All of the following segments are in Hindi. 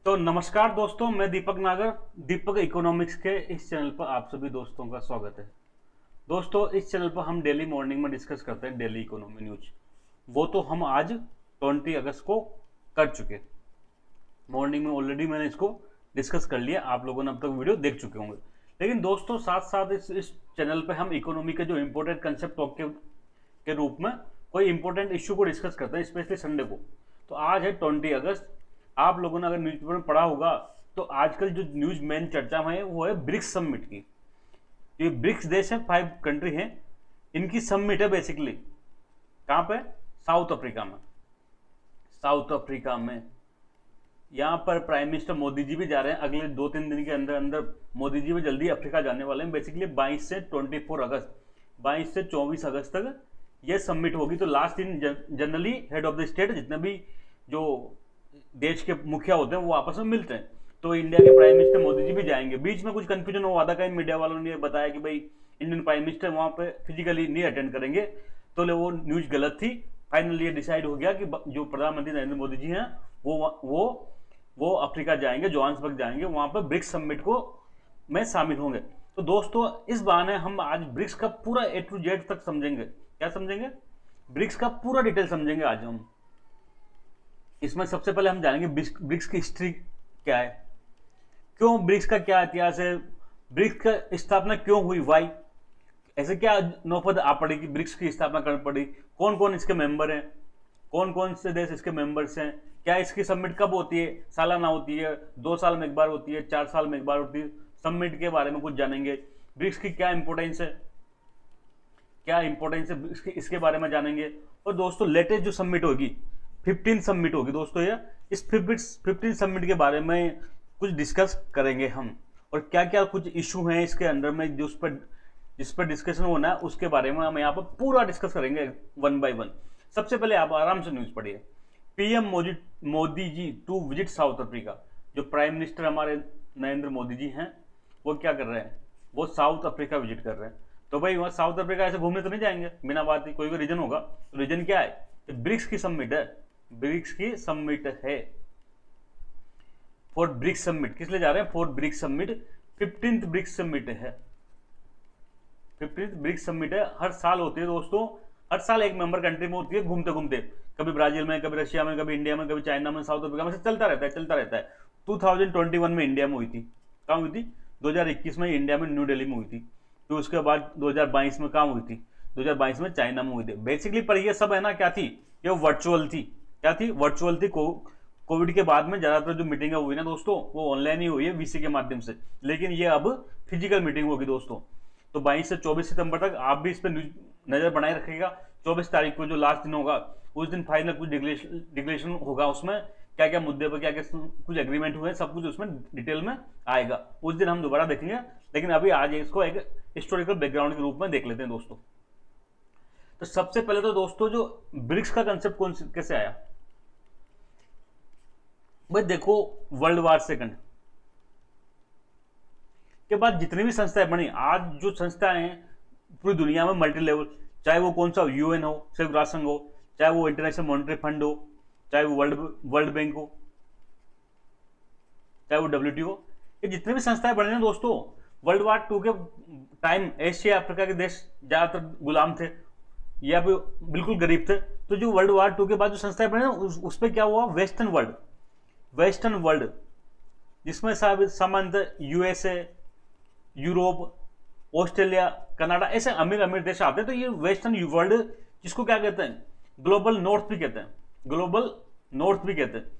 तो नमस्कार दोस्तों, मैं दीपक नागर। दीपक इकोनॉमिक्स के इस चैनल पर आप सभी दोस्तों का स्वागत है। दोस्तों, इस चैनल पर हम डेली मॉर्निंग में डिस्कस करते हैं डेली इकोनॉमी न्यूज। वो तो हम आज 20 अगस्त को कर चुके। मॉर्निंग में ऑलरेडी मैंने इसको डिस्कस कर लिया, आप लोगों ने अब तक वीडियो देख चुके होंगे। लेकिन दोस्तों, साथ साथ इस चैनल पर हम इकोनॉमी के जो इंपॉर्टेंट कंसेप्ट टॉक के रूप में कोई इंपॉर्टेंट इश्यू को डिस्कस करते हैं, स्पेशली संडे को। तो आज है 20 अगस्त। आप लोगों ने अगर न्यूज़पेपर में पढ़ा होगा तो आजकल जो न्यूज मेन चर्चा में है वो है ब्रिक्स समिट की। ये ब्रिक्स देश है, 5 कंट्री हैं, इनकी समिट है बेसिकली। कहाँ पे? साउथ अफ्रीका में। साउथ अफ्रीका में यहाँ पर प्राइम मिनिस्टर मोदी जी भी जा रहे हैं। अगले 2-3 दिन के अंदर अंदर मोदी जी भी जल्दी अफ्रीका जाने वाले हैं। बेसिकली 22 से 24 अगस्त, 22 से 24 अगस्त तक ये समिट होगी। तो लास्ट दिन generally head of the state, जितने भी जो देश के मुखिया होते हैं, वो आपस में मिलते हैं। तो इंडिया के प्राइम मिनिस्टर मोदी जी भी जाएंगे। बीच में कुछ कंफ्यूजन हुआ था, कई मीडिया वालों ने बताया कि भाई इंडियन प्राइम मिनिस्टर वहां पे फिजिकली नहीं अटेंड करेंगे, तो वो न्यूज गलत थी। फाइनली ये डिसाइड हो गया कि जो प्रधानमंत्री नरेंद्र मोदी जी हैं वो अफ्रीका जाएंगे, जोहान्सबर्ग जाएंगे, वहां पर ब्रिक्स समिट को में शामिल होंगे। तो दोस्तों, इस बहाने हम आज ब्रिक्स का पूरा A to Z तक समझेंगे। क्या समझेंगे? ब्रिक्स का पूरा डिटेल समझेंगे आज हम। इसमें सबसे पहले हम जानेंगे ब्रिक्स की हिस्ट्री क्या है, क्यों ब्रिक्स का क्या इतिहास है, ब्रिक्स का स्थापना क्यों हुई, वाई, ऐसे क्या नौबत आ पड़ी कि ब्रिक्स की स्थापना करनी पड़ी, कौन कौन इसके मेंबर हैं, कौन कौन से देश इसके मेंबर्स हैं, क्या इसकी समिट कब होती है, सालाना होती है, 2 साल में एक बार होती है, 4 साल में एक बार होती है। समिट के बारे में कुछ जानेंगे। ब्रिक्स की क्या इंपॉर्टेंस है, क्या इंपॉर्टेंस है इसके बारे में जानेंगे। और दोस्तों, लेटेस्ट जो समिट होगी 15 समिट होगी दोस्तों, ये इस 15 समिट के बारे में कुछ डिस्कस करेंगे हम। और क्या क्या कुछ इशू हैं इसके अंदर में जिस पर डिस्कशन होना है, उसके बारे में हम यहाँ पर पूरा डिस्कस करेंगे 1 by 1। सबसे पहले आप आराम से न्यूज पढ़िए। PM Modi ji to visit South Africa. जो प्राइम मिनिस्टर हमारे नरेंद्र मोदी जी हैं, वो क्या कर रहे हैं? वो साउथ अफ्रीका विजिट कर रहे हैं। तो भाई वहाँ साउथ अफ्रीका ऐसे घूमने तो नहीं जाएंगे बिना बात ही, कोई रीजन होगा। तो रीजन क्या है? ब्रिक्स की समिट है। ब्रिक्स की समिट है। फॉर ब्रिक्स समिट किस लिए जा रहे हैं? For BRICS summit. 15th BRICS summit है। 15th ब्रिक्स समिट है। हर साल होती है दोस्तों, हर साल एक मेंबर कंट्री में होती है, घूमते घूमते, कभी ब्राजील में, कभी रशिया में, कभी इंडिया में, कभी चाइना में, साउथ अफ्रीका में, से चलता रहता है। 2021 में इंडिया में हुई थी। कहाँ हुई थी? 2021 में इंडिया में न्यू दिल्ली में हुई थी। तो उसके बाद 2022 में कहाँ हुई थी? 2022 में चाइना में हुई थी। बेसिकली पर ये सब है ना, क्या थी? ये वर्चुअल थी। क्या थी? वर्चुअल थी। कोविड के बाद में ज्यादातर जो मीटिंग हुई ना दोस्तों, वो ऑनलाइन ही हुई है, वीसी के माध्यम से। लेकिन ये अब फिजिकल मीटिंग होगी दोस्तों। तो 22 से 24 सितंबर तक आप भी इस पर नजर बनाए रखिएगा। 24 तारीख को जो लास्ट दिन होगा, उस दिन फाइनल कुछ डिक्लेरेशन होगा। उसमें क्या क्या मुद्दे पर क्या क्या कुछ एग्रीमेंट हुए, सब कुछ उसमें डिटेल में आएगा। उस दिन हम दोबारा देखेंगे। लेकिन अभी आज इसको एक हिस्टोरिकल बैकग्राउंड के रूप में देख लेते हैं दोस्तों। तो सबसे पहले तो दोस्तों, जो ब्रिक्स का कंसेप्ट कैसे आया? भाई देखो, वर्ल्ड वार सेकंड के बाद जितनी भी संस्थाएं बनी, आज जो संस्थाएं हैं पूरी दुनिया में मल्टी लेवल, चाहे वो कौन सा यूएन हो, संयुक्त राष्ट्र संघ हो, चाहे वो इंटरनेशनल मॉनिटरी फंड हो, चाहे वो वर्ल्ड बैंक हो, चाहे वो WTO हो, ये जितने भी संस्थाएं बने हैं दोस्तों, वर्ल्ड वार 2 के टाइम एशिया अफ्रीका के देश ज्यादातर गुलाम थे या फिर बिल्कुल गरीब थे। तो जो वर्ल्ड वार 2 के बाद जो संस्थाएं बने उस पर क्या हुआ? वेस्टर्न वर्ल्ड, जिसमें सामान्यतः USA, यूरोप, ऑस्ट्रेलिया, कनाडा, ऐसे अमीर अमीर देश आते हैं। तो ये वेस्टर्न वर्ल्ड, जिसको क्या कहते हैं? ग्लोबल नॉर्थ भी कहते हैं। ग्लोबल नॉर्थ भी कहते हैं।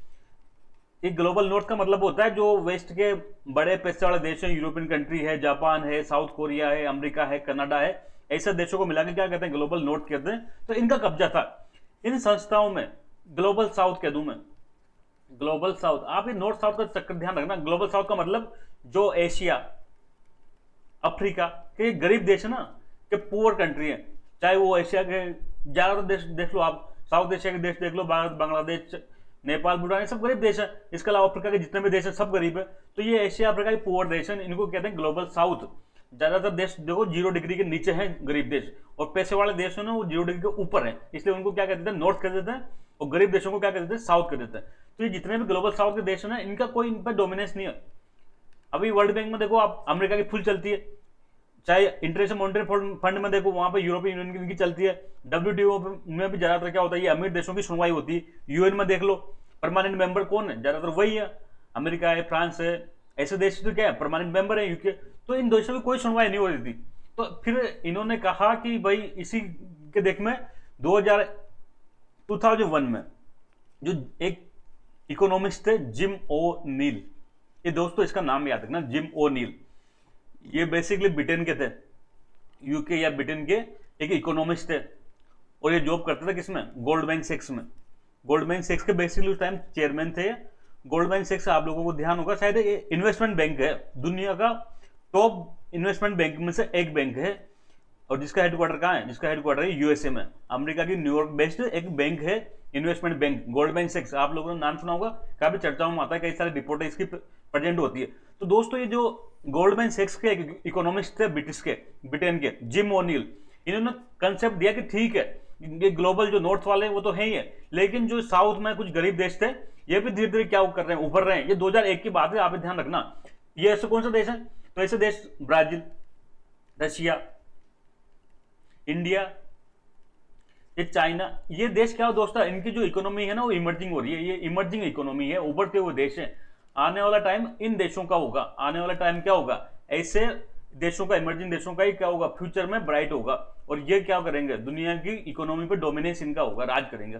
एक ग्लोबल नॉर्थ का मतलब होता है जो वेस्ट के बड़े पैसे वाले देश हैं, यूरोपियन कंट्री है, जापान है, साउथ कोरिया है, अमेरिका है, कनाडा है, ऐसे देशों को मिलाकर क्या कहते हैं? ग्लोबल नॉर्थ कहते हैं। तो इनका कब्जा था इन संस्थाओं में। ग्लोबल साउथ कह दूं मैं, ग्लोबल साउथ। आप ये नॉर्थ साउथ का चक्कर ध्यान रखना। ग्लोबल साउथ का मतलब जो एशिया अफ्रीका के गरीब देश है ना, के पुअर कंट्री है, चाहे वो एशिया के ज्यादातर देश देख लो, आप साउथ एशिया के देश देख लो, भारत, बांग्लादेश, नेपाल, भूटान, ये सब गरीब देश है। इसके अलावा अफ्रीका के जितने भी देश है सब गरीब है। तो ये एशिया अफ्रीका के पुअर देश है, इनको कहते हैं ग्लोबल साउथ। ज्यादातर देश देखो 0 डिग्री के नीचे है गरीब देश, और पैसे वाले देश है ना वो 0 डिग्री के ऊपर है, इसलिए उनको क्या कहते हैं? नॉर्थ कह देते हैं। और गरीब देशों को क्या कहते हैं? साउथ कह देते हैं। तो ये जितने भी ग्लोबल साउथ के देश हैं ना, इनका कोई इन पर डोमिनेंस नहीं है। अभी वर्ल्ड बैंक में देखो आप, अमेरिका की फुल चलती है, चाहे इंटरनेशनल मॉनिटरी फंड में देखो, वहां पे यूरोपियन यूनियन की इनकी चलती है, डब्ल्यूटीओ में भी ज्यादातर क्या होता है, ये अमीर देशों की सुनवाई होती है। यूएन में देख लो, परमानेंट मेंबर कौन है, ज्यादातर वही है, अमेरिका है, फ्रांस है, ऐसे देश तो क्या है परमानेंट मेंबर है, यूके। तो इन देशों की कोई सुनवाई नहीं हो रही थी। तो फिर इन्होंने कहा कि भाई इसी के देख में 2001 में जो एक इकोनॉमिस्ट थे, जिम ओ नील, ये दोस्तों इसका नाम याद रखना, जिम ओ नील। ये बेसिकली ब्रिटेन के थे, यूके या ब्रिटेन के एक इकोनॉमिस्ट थे, और ये जॉब करते थे किसमें, गोल्डमैन सैक्स में। गोल्डमैन सैक्स के बेसिकली उस टाइम चेयरमैन थे। गोल्डमैन सैक्स आप लोगों को ध्यान होगा शायद, ये इन्वेस्टमेंट बैंक है, दुनिया का टॉप इन्वेस्टमेंट बैंक में से एक बैंक है, और जिसका हेडक्वार्टर कहाँ है, जिसका हेडक्वार्टर है यूएसए में, अमेरिका की न्यूयॉर्क बेस्ड एक बैंक है, इन्वेस्टमेंट बैंक गोल्डमैन सैक्स। आप लोगों ने नाम सुना होगा, काफी चर्चाओं में आता है, कई सारी रिपोर्टें इसकी प्रेजेंट होती है। तो दोस्तों ये जो गोल्डमैन सैक्स के इकोनॉमिस्ट थे ब्रिटिश के, ब्रिटेन के, जिम ओनील, इन्होंने कंसेप्ट दिया कि ठीक है, ये ग्लोबल जो नॉर्थ वाले हैं वो तो है ही है, लेकिन जो साउथ में कुछ गरीब देश थे, ये भी धीरे धीरे क्या कर रहे हैं, उभर रहे हैं। ये 2001 की बात है, आप ध्यान रखना। ये ऐसे कौन सा देश है, तो ऐसे देश ब्राजील, रशिया, इंडिया, ये चाइना, ये देश क्या हो दोस्तों, इनकी जो इकोनॉमी है ना वो इमर्जिंग हो रही है, ये इमर्जिंग इकोनॉमी है, उभरते हुए देश है। आने वाला टाइम इन देशों का होगा, आने वाला टाइम क्या होगा, ऐसे देशों का, इमर्जिंग देशों का ही क्या होगा, फ्यूचर में ब्राइट होगा, और ये क्या करेंगे, दुनिया की इकोनॉमी पे डोमिनेंस इनका होगा, राज करेंगे।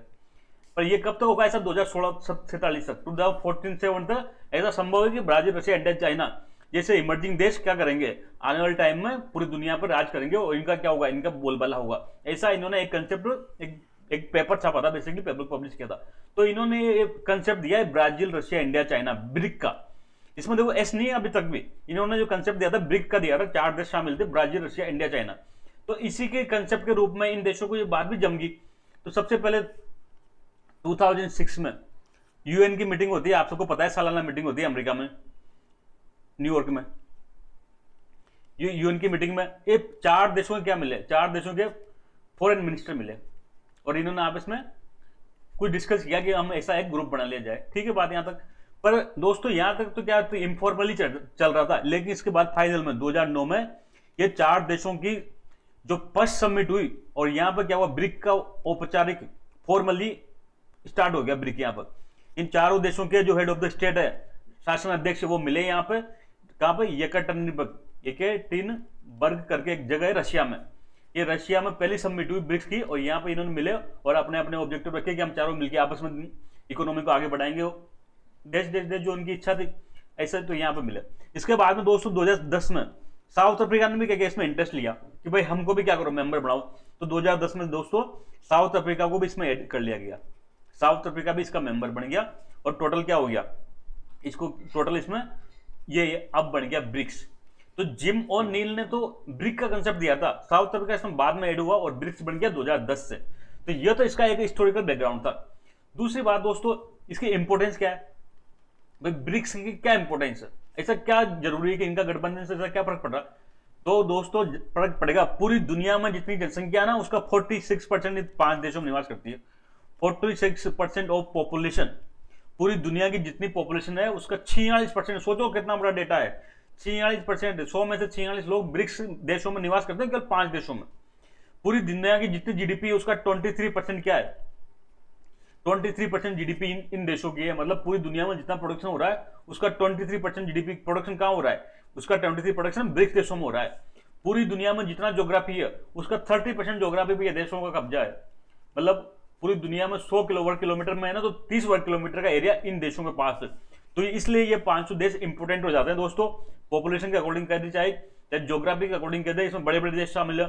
पर ये कब तक होगा, ऐसा 2016-47 तक, 2014-7 तक ऐसा संभव है कि ब्राजील, रशिया, इंडिया, चाइना जैसे इमर्जिंग देश क्या करेंगे, आने वाले टाइम में पूरी दुनिया पर राज करेंगे, और इनका क्या होगा, इनका बोलबाला होगा। ऐसा इन्होंने एक कंसेप्ट, एक पेपर छापा था, बेसिकली पेपर पब्लिश किया था। तो इन्होंने ये कंसेप्ट दिया है, Brazil, Russia, India, China, brick का। इसमें देखो एस नहीं है अभी तक भी, इन्होंने जो कंसेप्ट दिया था ब्रिक का दिया था, 4 देश शामिल थे, ब्राजील, रशिया, इंडिया, चाइना। तो इसी के कंसेप्ट के रूप में इन देशों को ये बात भी जम गई। तो सबसे पहले 2006 में यूएन की मीटिंग होती है, आप सबको पता है, सालाना मीटिंग होती है अमेरिका में, न्यूयॉर्क में। यूएन की मीटिंग में ये 4 देशों के क्या मिले, 4 देशों के फॉरेन मिनिस्टर मिले, और इन्होंने आपस में कुछ डिस्कस किया कि हम ऐसा एक ग्रुप बना लिया जाए। ठीक है बात यहां तक। पर दोस्तों यहां तक तो क्या, तो इनफॉर्मली चल रहा था, लेकिन इसके बाद फाइनल में 2009 में ये 4 देशों की जो फर्स्ट समिट हुई, और यहां पर क्या हुआ, ब्रिक का औपचारिक फॉर्मली स्टार्ट हो गया ब्रिक। यहां पर इन चारों देशों के जो हेड ऑफ द स्टेट है, शासन अध्यक्ष, वो मिले यहाँ पे, कहां पे, येकटरिनबर्ग करके एक जगह है रशिया में। ये रशिया में पहली समिट हुई ब्रिक्स की, और यहाँ पे इन्होंने मिले और अपने अपने ऑब्जेक्टिव रखे कि हम चारों मिलकर आपस में इकोनॉमी को आगे बढ़ाएंगे, देश देश देश जो उनकी इच्छा थी, ऐसा तो यहाँ पे मिले। इसके बाद में दोस्तों 2010 में साउथ अफ्रीका ने भी क्या इसमें इंटरेस्ट लिया कि भाई हमको भी क्या करो, मेंबर बनाओ। तो 2010 में दोस्तों साउथ अफ्रीका को भी इसमें ऐड कर लिया गया, साउथ अफ्रीका भी इसका मेंबर बन गया, और टोटल क्या हो गया, इसको टोटल इसमें ये अब बन गया ब्रिक्स। तो जिम और नील ने तो ब्रिक का कंसेप्ट दिया था, साउथ अफ्रीका इसमें बाद में ऐड हुआ और ब्रिक्स बन गया 2010 से। तो ये तो इसका एक हिस्टोरिकल बैकग्राउंड था। दूसरी बात दोस्तों, इसकी इंपोर्टेंस क्या है, भाई ब्रिक्स की क्या इंपोर्टेंस है, ऐसा क्या जरूरी है कि इनका गठबंधन से ऐसा क्या फर्क पड़ रहा। तो दोस्तों फर्क पड़ेगा, पूरी दुनिया में जितनी जनसंख्या ना उसका 46% 5 देशों में निवास करती है। 46% ऑफ पॉपुलेशन, पूरी दुनिया की जितनी पॉपुलेशन है उसका 46%, सोचो कितना बड़ा डेटा है, 46%, 100 में से 46 लोग ब्रिक्स देशों में निवास करते हैं, केवल 5 देशों में। पूरी दुनिया की जितनी जीडीपी है उसका 23% क्या है, 23% जीडीपी इन देशों की है। मतलब पूरी दुनिया में जितना प्रोडक्शन हो रहा है उसका 23% जीडीपी प्रोडक्शन कहां हो रहा है, उसका 23 प्रोडक्शन ब्रिक्स देशों में हो रहा है। पूरी दुनिया में जितना ज्योग्राफी है उसका 30% ज्योग्राफी भी देशों का कब्जा है। मतलब पूरी दुनिया में 100 वर्ग किलोमीटर में है ना, तो 30 वर्ग किलोमीटर का एरिया इन देशों के पास है। तो इसलिए ये 500 देश इंपोर्टेंट हो जाते हैं दोस्तों, पॉपुलेशन के अकॉर्डिंग कह दी, चाहे ज्योग्राफी के अकॉर्डिंग कह दे। इसमें बड़े बड़े देश शामिल है,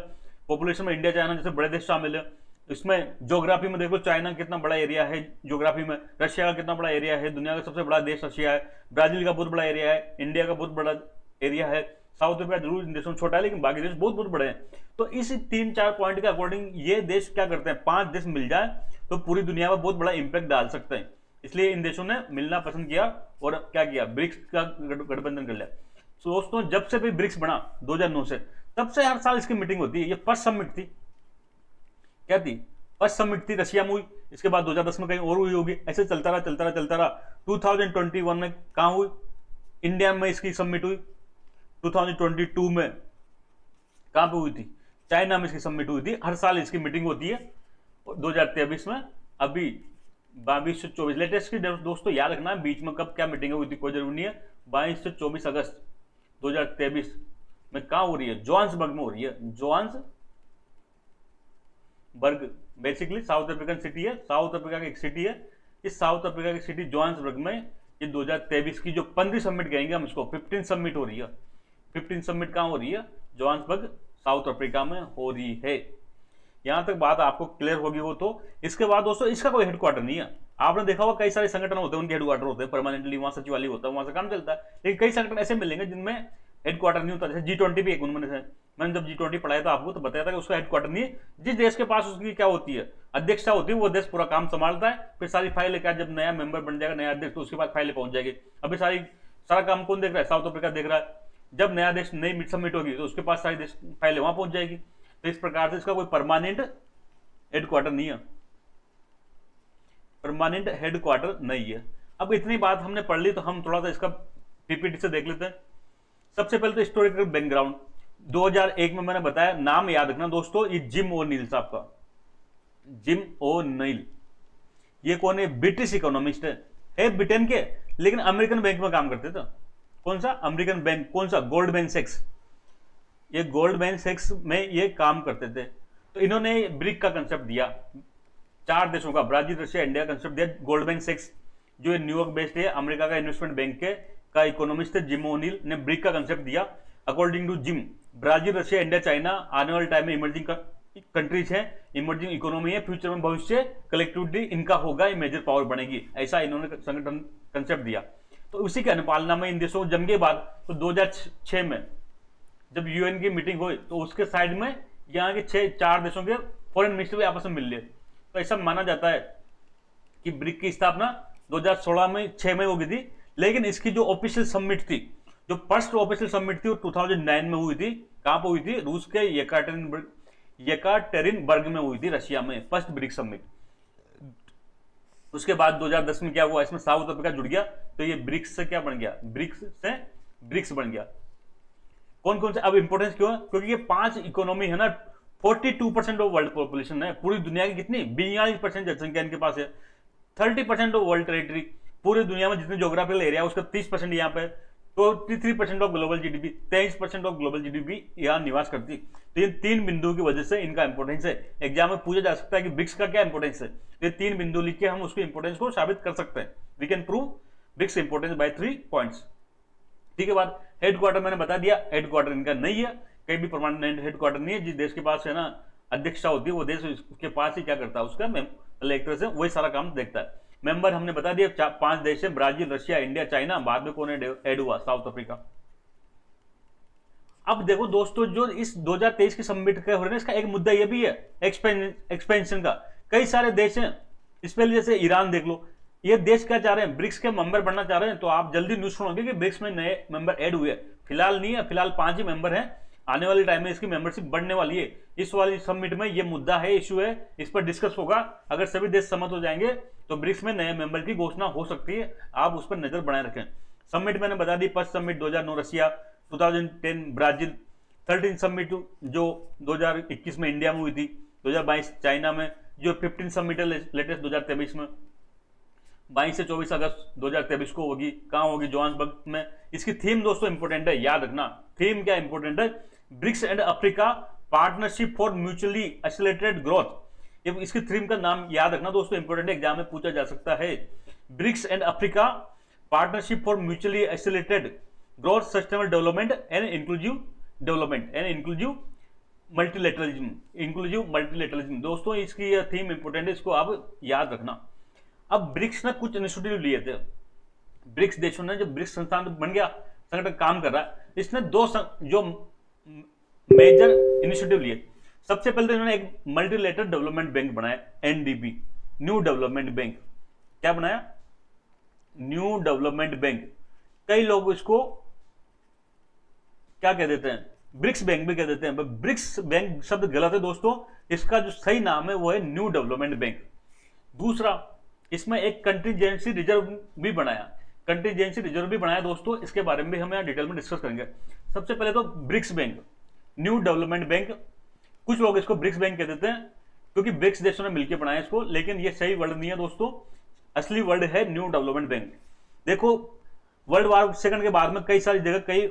पॉपुलेशन में इंडिया, चाइना जैसे बड़े देश शामिल है। इसमें ज्योग्राफी में देखो, चाइना कितना बड़ा एरिया है ज्योग्राफी में, रशिया का कितना बड़ा एरिया है, दुनिया का सबसे बड़ा देश रशिया है, ब्राजील का बहुत बड़ा एरिया है, इंडिया का बहुत बड़ा एरिया है, साउथ अफ्रीका जरूर इन देशों में छोटा है लेकिन बाकी देश बहुत बहुत बड़े हैं। तो इस 3-4 पॉइंट के अकॉर्डिंग ये देश क्या करते हैं, 5 देश मिल जाए तो पूरी दुनिया में बहुत बड़ा इंपैक्ट डाल सकते हैं। इसलिए इन देशों ने मिलना पसंद किया और क्या किया, ब्रिक्स का गठबंधन कर लिया। तो दोस्तों जब से भी ब्रिक्स बना 2009 से, तब से हर साल इसकी मीटिंग होती है। ये फर्स्ट समिट थी, क्या थी, फर्स्ट समिट थी रशिया में हुई, इसके बाद 2010 में कहीं और हुई होगी, ऐसे चलता रहा चलता रहा चलता रहा। 2021 में कहां हुई? इंडिया में इसकी समिट हुई। 2022 में कहां पे हुई थी? चाइना में इसकी समिट हुई थी। हर साल इसकी मीटिंग होती है। 2023 में अभी 22 से 24 लेटेस्ट की दोस्तों याद रखना है, बीच में कब क्या मीटिंग हुई थी कोई जरूरी नहीं है। 22 से 24 अगस्त 2023 में कहां हो रही है? जोहान्सबर्ग में हो रही है। Johannesburg basically south African city है, साउथ अफ्रीका की एक सिटी है। इस साउथ अफ्रीका की सिटी जोहान्सबर्ग में ये 2023 की जो 15 समिट कहेंगे हम इसको, 15 समिट हो रही है। 15 समिट कहां हो रही है? जोहान्सबर्ग साउथ अफ्रीका में हो रही है। यहां तक बात आपको क्लियर होगी हो तो। इसके बाद दोस्तों इसका कोई हेडक्वार्टर नहीं है। आपने देखा होगा कई सारे संगठन होते हैं, उनके हेडक्वार्टर होते हैं परमानेंटली, वहां सचिवालय होता है, वहां से काम चलता है। लेकिन कई संगठन ऐसे मिलेंगे जिनमें हेडक्वार्टर नहीं होता। जैसे G20 भी एक उनमें से। मैंने जब G20 पढ़ाया था आपको तो बताया था कि उसका हेडक्वार्टर नहीं है। जिस देश के पास उसकी क्या होती है, अध्यक्षता होती है, वो देश पूरा काम संभालता है। फिर सारी फाइल लेकर जब नया मेंबर बन जाएगा, नया अध्यक्ष, तो उसके बाद फाइलें पहुंच जाएगी। अभी सारा काम कौन देख रहा है? साउथ अफ्रीका देख रहा है। जब नया देश नई सबमिट होगी तो उसके पास सारी देश फाइलें वहां पहुंच जाएगी। तो इस प्रकार से इसका कोई परमानेंट हेडक्वार्टर नहीं है, परमानेंट हेडक्वार्टर नहीं है। अब इतनी बात हमने पढ़ ली तो हम थोड़ा सा इसका पीपीटी से देख लेते हैं। सबसे पहले तो हिस्टोरिकल बैकग्राउंड। 2001 में मैंने बताया, नाम याद रखना दोस्तों, ये जिम ओ'नील साहब का, जिम ओ'नील। ये कौन है? ब्रिटिश इकोनॉमिस्ट है ब्रिटेन के, लेकिन अमेरिकन बैंक में काम करते थे। कौन सा? American bank. कौन सा? गोल्डमैन सैक्स। ये गोल्डमैन सैक्स में ये काम करते थे। तो इन्होंने ब्रिक का कंसेप्ट दिया, 4 देशों का, ब्राजील, रशिया, इंडिया कंसेप्ट दिया। गोल्डमैन सैक्स जो न्यूयॉर्क बेस्ड है, अमेरिका का इन्वेस्टमेंट बैंक के का इकोनॉमिस्ट है, जिम ओ'नील ने ब्रिक का कंसेप्ट दिया। According to Jim, Brazil, Russia, India, China आने वाले टाइम में इमर्जिंग कंट्रीज है, इमर्जिंग इकोनॉमी है, फ्यूचर में भविष्य कलेक्टिविटी इनका होगा, ये मेजर पावर बनेगी, ऐसा इन्होंने संगठन कंसेप्ट दिया। तो उसी के अनुपालना में इन देशों को जम के बाद तो 2006 में जब यूएन की मीटिंग हुई तो उसके साइड में यहाँ के 4 देशों के फॉरेन मिनिस्टर भी आपस में मिल लिए। तो ऐसा माना जाता है कि ब्रिक की स्थापना 2016 में 6 में हो गई थी, लेकिन इसकी जो ऑफिशियल समिट थी, जो फर्स्ट ऑफिशियल समिट थी, वो 2009 में हुई थी। कहां पर हुई थी? रूस के येकाटेरिनबर्ग में हुई थी, रशिया में, फर्स्ट ब्रिक समिट। उसके बाद 2010 में क्या हुआ? इसमें साउथ अफ्रीका जुड़ गया, तो ये ब्रिक्स से क्या बन गया? ब्रिक्स से ब्रिक्स बन गया। कौन कौन से? अब इंपोर्टेंस क्यों है? क्योंकि ये 5 इकोनॉमी है ना, 42% ऑफ वर्ल्ड पॉपुलेशन है। पूरी दुनिया की कितनी? 42% जनसंख्या इनके पास है। 30% ऑफ वर्ल्ड टेरिटरी, पूरी दुनिया में जितने ज्योग्राफिकल एरिया उसका 30% यहाँ पे। तो 33% of global GDP, 23% of global GDP यहाँ निवास करती। तो ये 3 बिंदुओं की वजह से इनका इंपोर्टेंस है। एग्जाम में पूछा जा सकता है कि ब्रिक्स का क्या इंपोर्टेंस है। ये 3 बिंदु लिख के हम उसके इंपोर्टेंस को साबित कर सकते हैं। We can prove BRICS importance by 3 points. ठीक है बात। हेडक्वार्टर मैंने बता दिया, हेडक्वार्टर इनका नहीं है, कहीं भी परमानेंट हेडक्वार्टर नहीं है। जिस देश के पास है ना अध्यक्षता होती है, वो देश उसके पास ही क्या करता है, उसका इलेक्टर्स है, वही सारा काम देखता है। मेंबर हमने बता दिया 5 देश है, ब्राजील, रशिया, इंडिया, चाइना। बाद में कौन ऐड हुआ? South Africa. अब देखो दोस्तों, जो इस 2023 की समिट के हो रहे हैं, इसका एक मुद्दा यह भी है एक्सपेंशन का। कई सारे देश हैं, स्पेशली जैसे ईरान देख लो, ये देश क्या चाह रहे हैं? ब्रिक्स के मेंबर बनना चाह रहे हैं। तो आप जल्दी न्यूज सुनोगे कि ब्रिक्स में नए मेंबर ऐड हुए। फिलहाल नहीं है, फिलहाल 5 ही मेंबर हैं। आने वाले टाइम में इसकी मेंबरशिप बढ़ने वाली है। इस वाली समिट में ये मुद्दा है, इशू है, इस पर डिस्कस होगा। अगर सभी देश सहमत हो जाएंगे तो ब्रिक्स में नए मेंबर की घोषणा हो सकती है। आप उस पर नजर बनाए रखें। समिट मैंने बता दी, first summit 2009 Russia, 2010 Brazil, 13 summit जो 2021 में इंडिया में हुई थी, 2022 चाइना में, जो 15 समिट है लेटेस्ट 2023 में, 22 से 24 अगस्त 2023 को होगी। कहां होगी? जोहान्सबर्ग में। इसकी थीम दोस्तों इंपोर्टेंट है, याद रखना। थीम क्या इंपोर्टेंट है? BRICS and Africa partnership for mutually accelerated growth. ये इसकी थीम का नाम याद रखना दोस्तों, इंपोर्टेंट एग्जाम में पूछा जा सकता है। BRICS and Africa partnership for mutually accelerated growth, sustainable development and inclusive development and inclusive multilateralism. दोस्तों इसकी यह थीम इंपोर्टेंट है, इसको आप याद रखना। अब ब्रिक्स ने कुछ इनिशिएटिव लिए थे। ब्रिक्स देशों ने, जब ब्रिक्स संस्थान बन गया, संगठन काम कर रहा है, इसने 2 जो मेजर इनिशिएटिव लिए। सबसे पहले तो इन्होंने एक मल्टीलेटरल डेवलपमेंट बैंक बनाया, एनडीबी, न्यू डेवलपमेंट बैंक। क्या बनाया? New development bank. कई लोग इसको क्या कह देते हैं? ब्रिक्स बैंक भी कह देते हैं। ब्रिक्स बैंक शब्द गलत है दोस्तों, इसका जो सही नाम है वो है न्यू डेवलपमेंट बैंक। दूसरा, इसमें एक कंटीजेंसी रिजर्व भी बनाया, कंटीजेंसी रिजर्व भी बनाया दोस्तों, इसके बारे में भी हम यहाँ डिटेल में डिस्कस करेंगे। सबसे पहले तो BRICS bank, new development bank, कुछ लोग इसको ब्रिक्स बैंक कह देते हैं क्योंकि ब्रिक्स देशों ने मिलकर बनाया इसको, लेकिन ये सही वर्ड नहीं है दोस्तों, असली वर्ड है न्यू डेवलपमेंट बैंक। देखो वर्ल्ड वार सेकंड के बाद में कई सारी जगह कई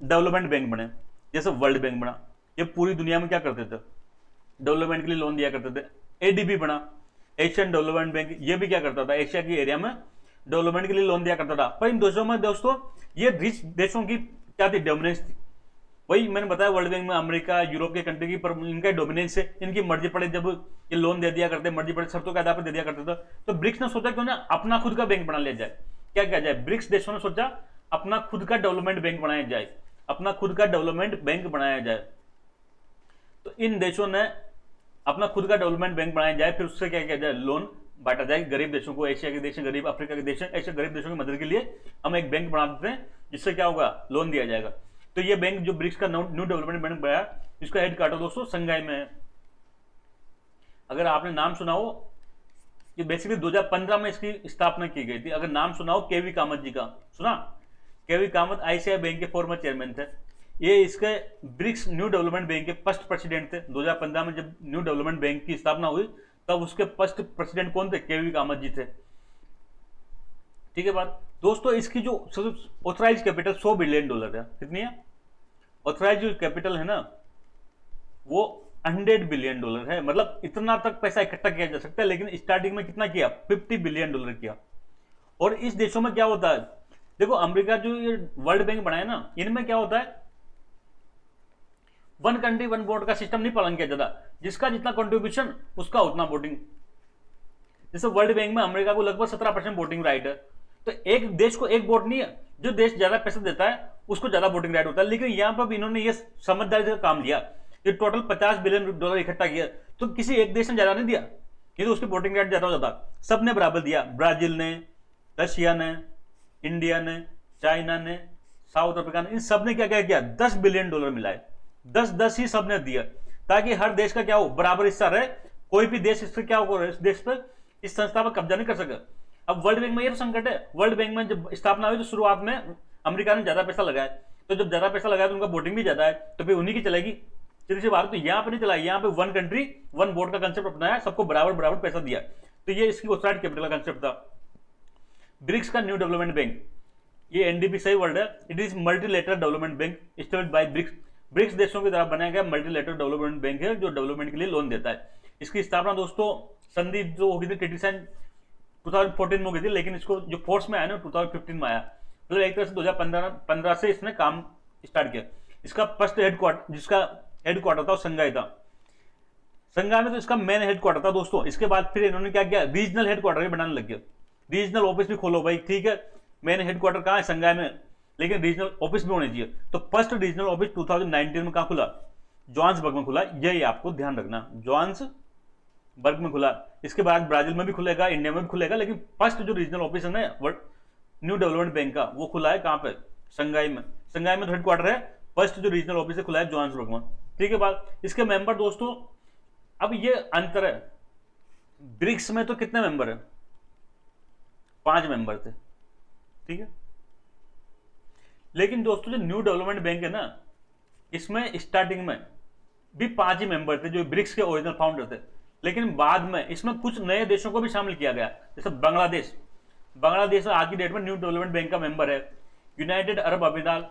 डेवलपमेंट बैंक बने, जैसे वर्ल्ड बैंक बना, ये पूरी दुनिया में क्या करते थे, डेवलपमेंट के लिए लोन दिया करते थे। एडीबी बना, एशियन डेवलपमेंट बैंक, ये भी क्या करता था, एशिया की एरिया में डेवलपमेंट के लिए लोन दिया करता था। पर इन देशों में दोस्तों ये रिच देशों की क्या थी, डोमिनेंस थी। वही मैंने बताया वर्ल्ड बैंक में अमेरिका, यूरोप के कंट्री की, पर इनका डोमिनेंस है, इनकी मर्जी पड़े जब ये लोन दे दिया करते, मर्जी पड़े शर्तों के आधार पर दे दिया करते थे। तो ब्रिक्स ने सोचा क्यों ना अपना खुद का बैंक बना लिया जाए। क्या किया जाए, ब्रिक्स देशों ने सोचा अपना खुद का डेवलपमेंट बैंक बनाया जाए, अपना खुद का डेवलपमेंट बैंक बनाया जाए। तो इन देशों ने अपना खुद का डेवलपमेंट बैंक बनाया जाए, फिर उससे क्या किया जाए, लोन बांटा जाए गरीब देशों को, एशिया के देश, गरीब अफ्रीका के देश, ऐसे गरीब देशों की मदद के लिए हम एक बैंक बना देते हैं, जिससे क्या होगा, लोन दिया जाएगा। तो ये बैंक जो ब्रिक्स का न्यू डेवलपमेंट बैंक बनाया, इसका हेडक्वार्टर दोस्तों संघाई में है। अगर आपने नाम सुना हो, ये बेसिकली 2015 में इसकी स्थापना की गई थी। अगर नाम सुना हो केवी कामत जी का, सुना, केवी कामत आईसीआई बैंक के फॉर्मर चेयरमैन थे। ये इसके ब्रिक्स न्यू डेवलपमेंट बैंक के फर्स्ट प्रेसिडेंट थे। 2015 में जब न्यू डेवलपमेंट बैंक की स्थापना हुई तब उसके फर्स्ट प्रेसिडेंट कौन थे, केवी कामत जी थे। ठीक है बात दोस्तों, इसकी जो ऑथराइज कैपिटल $100 बिलियन है। कितनी है ऑथराइज जो कैपिटल है ना, वो $100 बिलियन है। मतलब इतना तक पैसा इकट्ठा किया जा सकता है, लेकिन स्टार्टिंग में कितना किया, $50 बिलियन किया। और इस देशों में क्या होता है, देखो अमेरिका जो ये वर्ल्ड बैंक बनाया ना, इनमें क्या होता है, वन कंट्री वन वोट का सिस्टम नहीं पालन किया जाता, जिसका जितना कंट्रीब्यूशन उसका उतना वोटिंग। जैसे वर्ल्ड बैंक में अमेरिका को लगभग 17% वोटिंग राइट है, तो एक देश को एक वोट नहीं है, जो देश ज्यादा पैसा देता है उसको ज्यादा वोटिंग राइट होता है। लेकिन यहां पर इन्होंने ये समझदारी से काम लिया, ये टोटल $50 बिलियन इकट्ठा किया, तो किसी एक देश ने ज्यादा नहीं दिया, ये तो उसकी वोटिंग राइट ज्यादा हो जाता, सबने बराबर दिया। ब्राजील ने, रशिया ने, इंडिया ने, चाइना ने, साउथ अफ्रीका ने, इन सब ने क्या क्या किया, $10 बिलियन मिलाए, 10-10 ही सबने दिया, ताकि हर देश का क्या हो, बराबर हिस्सा रहे। कोई भी देश इससे क्या होगा, इस देश पर, इस संस्था पर कब्जा नहीं कर सके। अब वर्ल्ड बैंक में ये तो संकट है, वर्ल्ड बैंक में जब स्थापना हुई तो शुरुआत में अमेरिका ने ज्यादा पैसा लगाया, तो जब ज्यादा पैसा लगाया तो उनका वोटिंग भी ज्यादा है, तो फिर उन्हीं की चलेगी। सीधी सी बात, तो यहाँ पे नहीं चला, यहाँ पे वन कंट्री वन वोट का कंसेप्ट अपनाया, सबको बराबर बराबर पैसा दिया। तो ये इसकी ऑथराइज्ड कैपिटल का कंसेप्ट था। ब्रिक्स का न्यू डेवलपमेंट बैंक, ये एनडीबी सही वर्ड है, it is multilateral development bank established by BRICS. BRICS देशों की तरफ बनाया गया मल्टीलेटरल डेवलपमेंट बैंक है, जो डेवलपमेंट के लिए लोन देता है। इसकी स्थापना दोस्तों संधि जो हो गई थी, ट्रीटी साइन 2014 में हो गई थी, लेकिन इसको जो फोर्स में आया ना 2015 में आया, मतलब एक तरह से 2015 से इसने काम स्टार्ट किया। इसका फर्स्ट हेडक्वार्टर, जिसका हेडक्वार्टर था वो संघाई था, संघाई में तो इसका मेन हेडक्वार्टर था दोस्तों। इसके बाद फिर इन्होंने क्या किया, रीजनल हेडक्वार्टर भी बनाने लग गया, रीजनल ऑफिस भी खोलो भाई, ठीक है, मेन हेडक्वार्टर कहाँ है, संघाई में, लेकिन रीजनल ऑफिस भी होनी चाहिए। तो फर्स्ट रीजनल ऑफिस 2019 में कहाँ खुला, जोहान्सबर्ग में खुला, यही आपको ध्यान रखना, जोहान्सबर्ग में खुला। इसके बाद ब्राजील में भी खुलेगा, इंडिया में भी खुलेगा, लेकिन फर्स्ट जो रीजनल ऑफिस है ना न्यू डेवलपमेंट बैंक का, वो खुला है कहाँ पे, संघाई में। संघाई में हेडक्वार्टर है, फर्स्ट जो रीजनल ऑफिस है खुला है जोहान्सबर्ग में। ठीक है बात, इसके मेंबर दोस्तों, अब ये अंतर है, ब्रिक्स में तो कितने मेंबर है, 5 मेंबर थे, ठीक है। लेकिन दोस्तों जो न्यू डेवलपमेंट बैंक है ना, इसमें स्टार्टिंग में भी 5 ही मेंबर थे जो ब्रिक्स के ओरिजिनल फाउंडर थे, लेकिन बाद में इसमें कुछ नए देशों को भी शामिल किया गया, जैसे बांग्लादेश आज की डेट में न्यू डेवलपमेंट बैंक का मेंबर है, यूनाइटेड अरब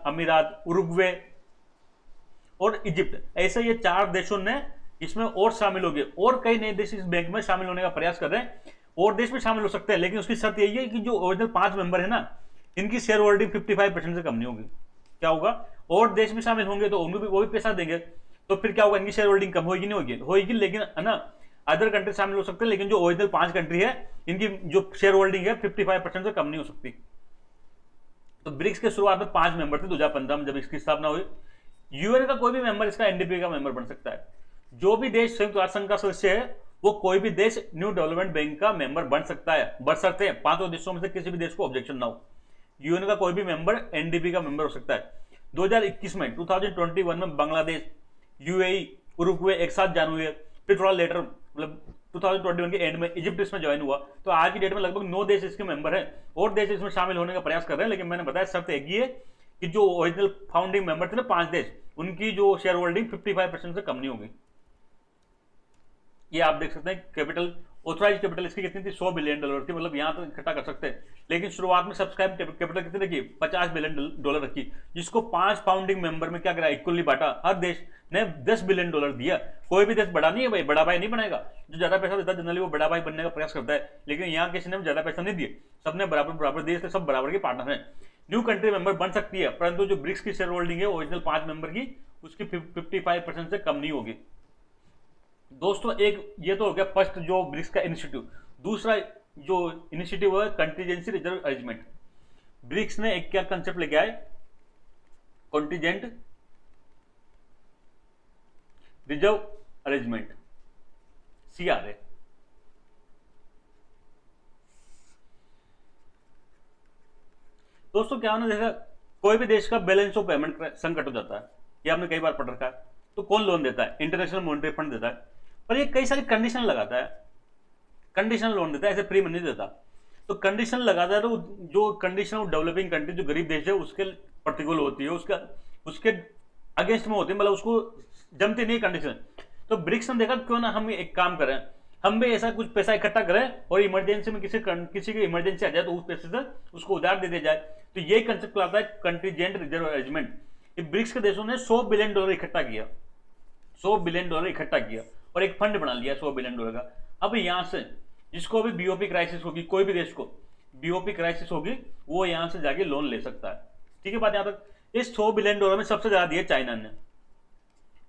अमीरात, उरुग्वे और इजिप्ट। ऐसे ये 4 देशों ने इसमें और शामिल हो गए, और कई नए देश इस बैंक में शामिल होने का प्रयास कर रहे हैं, और देश में शामिल हो सकते हैं, लेकिन उसकी शर्त यही है कि जो ओरिजिनल 5 मेंबर है ना, इनकी शेयर होल्डिंग 55% से कम नहीं होगी। क्या होगा, और देश भी शामिल होंगे तो उनको भी वो भी पैसा देंगे, तो फिर क्या होगा, इनकी शेयर होल्डिंग कम होगी, नहीं होगी, लेकिन है ना, अदर कंट्री शामिल हो सकते हैं, लेकिन जो ओरिजिनल 5 कंट्री है इनकी जो शेयर होल्डिंग है 55% से कम नहीं हो सकती। तो ब्रिक्स के शुरुआत में 5 मेंबर थे 2015 में जब इसकी स्थापना हुई। यूएन का कोई भी मेंबर इसका एनडीपी का मेंबर बन सकता है, जो भी देश संयुक्त राष्ट्र संघ का सदस्य है वो कोई भी देश न्यू डेवलपमेंट बैंक का मेंबर बन सकता है, बशर्ते 5 देशों में से किसी भी देश को ऑब्जेक्शन ना हो। यूएन का कोई भी मेंबर एनडीपी का मेंबर हो सकता है। 2021 में 2021 में बांग्लादेश, यूएई, उरुग्वे एक साथ ज्वाइन हुए। फिर थोड़ा लेटर मतलब 2021 के एंड में इजिप्ट इसमें ज्वाइन हुआ। तो आज की डेट में लगभग 9 देश इसके मेंबर हैं और देश इसमें शामिल होने का प्रयास कर रहे हैं। लेकिन मैंने बताया शर्त एक ही है कि जो ओरिजिनल फाउंडिंग मेंबर थे ना 5 देश, उनकी जो शेयर होल्डिंग 55% से कम नहीं होगी। ये आप देख सकते हैं कैपिटल, ऑथराइज कैपिटल इसकी कितनी थी, $100 बिलियन थी। मतलब यहां तो इकट्ठा कर सकते हैं। लेकिन शुरुआत में सब्सक्राइब कैपिटल कितनी रखी, $50 बिलियन रखी, जिसको 5 फाउंडिंग मेंबर में क्या करा, इक्वली बांटा। हर देश ने $10 बिलियन दिया। कोई भी देश बड़ा नहीं है भाई, बड़ा भाई नहीं बनेगा। जो ज्यादा पैसा देता है जनरली वो बड़ा भाई बनने का प्रयास करता है। लेकिन यहाँ किसी ने ज्यादा पैसा नहीं दिए, सबने बराबर बराबर दिए, इसलिए सब बराबर के पार्टनर हैं। न्यू कंट्री मेंबर बन सकती है, परंतु जो ब्रिक्स की शेयर होल्डिंग है ओरिजिनल 5 मेंबर की, उसकी 55% से कम नहीं होगी। दोस्तों एक ये तो हो गया फर्स्ट जो ब्रिक्स का इनिशिएटिव। दूसरा जो इनिशिएटिव है कंटीजेंसी रिजर्व अरेंजमेंट। ब्रिक्स ने एक क्या कंसेप्ट लेके आए, कंटीजेंट रिजर्व अरेंजमेंट, CRA। दोस्तों क्या होना, देखा कोई भी देश का बैलेंस ऑफ पेमेंट संकट हो जाता है, ये आपने कई बार पढ़ रखा है, तो कौन लोन देता है, इंटरनेशनल मॉनिटरी फंड देता है। पर ये कई सारी कंडीशन लगाता है, कंडीशनल लोन देता है, ऐसे फ्री में नहीं देता। तो कंडीशन लगाता है, तो जो कंडीशन ऑफ डेवलपिंग कंट्री, जो गरीब देश है उसके प्रतिकूल होती है, उसके अगेंस्ट में होती है, मतलब उसको जमती नहीं कंडीशन। तो ब्रिक्स ने देखा क्यों ना हम एक काम करें, हम भी ऐसा कुछ पैसा इकट्ठा करें और इमरजेंसी में किसी की इमरजेंसी आ जाए तो उस पैसे से उसको उधार दे दिया जाए। तो ये कंसेप्ट आता है कंटीजेंट रिजर्व अरेंजमेंट। ब्रिक्स के देशों ने $100 बिलियन इकट्ठा किया, $100 बिलियन इकट्ठा किया और एक फंड बना लिया $100 बिलियन का। अब यहां से जिसको भी बीओपी क्राइसिस होगी, कोई भी देश को बीओपी क्राइसिस होगी, वो यहां से जाके लोन ले सकता है। ठीक है बात यहां तक। इस $100 बिलियन में सबसे ज्यादा दिया चाइना ने,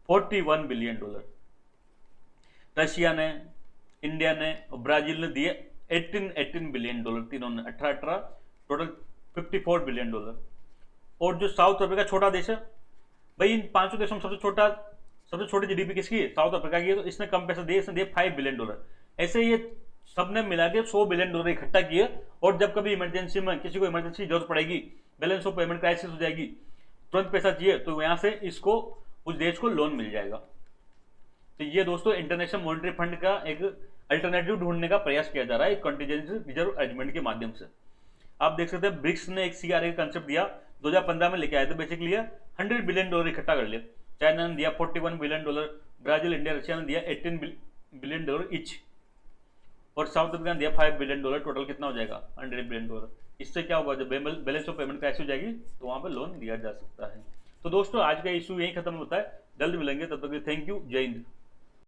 $41 बिलियन, रशिया ने, इंडिया ने और ब्राजील ने दिए 18 बिलियन, तीनों ने 18, टोटल $54 बिलियन। और जो साउथ अफ्रीका छोटा देश है भाई, इन 5 देशों में सबसे छोटी जीडीपी किसकी है, साउथ अफ्रीका की है, तो इसने कम पैसा दिए, इसने दिए $5 बिलियन। ऐसे ये सबने मिला के $100 बिलियन इकट्ठा किए। और जब कभी इमरजेंसी में किसी को इमरजेंसी की जरूरत पड़ेगी, बैलेंस ऑफ पेमेंट क्राइसिस हो जाएगी, तुरंत पैसा चाहिए, तो यहां से इसको उस देश को लोन मिल जाएगा। तो ये दोस्तों इंटरनेशनल मॉनिटरी फंड का एक अल्टरनेटिव ढूंढने का प्रयास किया जा रहा है कंटीजेंसी रिजर्व अरेंजमेंट के माध्यम से। आप देख सकते हैं ब्रिक्स ने एक CRA का कंसेप्ट दिया, 2015 में लेके आए थे। बेसिकली $100 बिलियन इकट्ठा कर लिया। चाइना ने दिया $41 बिलियन, ब्राजील, इंडिया, रशिया ने दिया $18 बिलियन ईच, और साउथ अफ्रीका ने दिया $5 बिलियन। टोटल कितना हो जाएगा, $100 बिलियन। इससे क्या होगा, जब बैलेंस ऑफ पेमेंट क्राइसिस हो जाएगी तो वहां पर लोन दिया जा सकता है। तो दोस्तों आज का इशू यही खत्म होता है, जल्द मिलेंगे, तब तक थैंक यू, जय हिंद।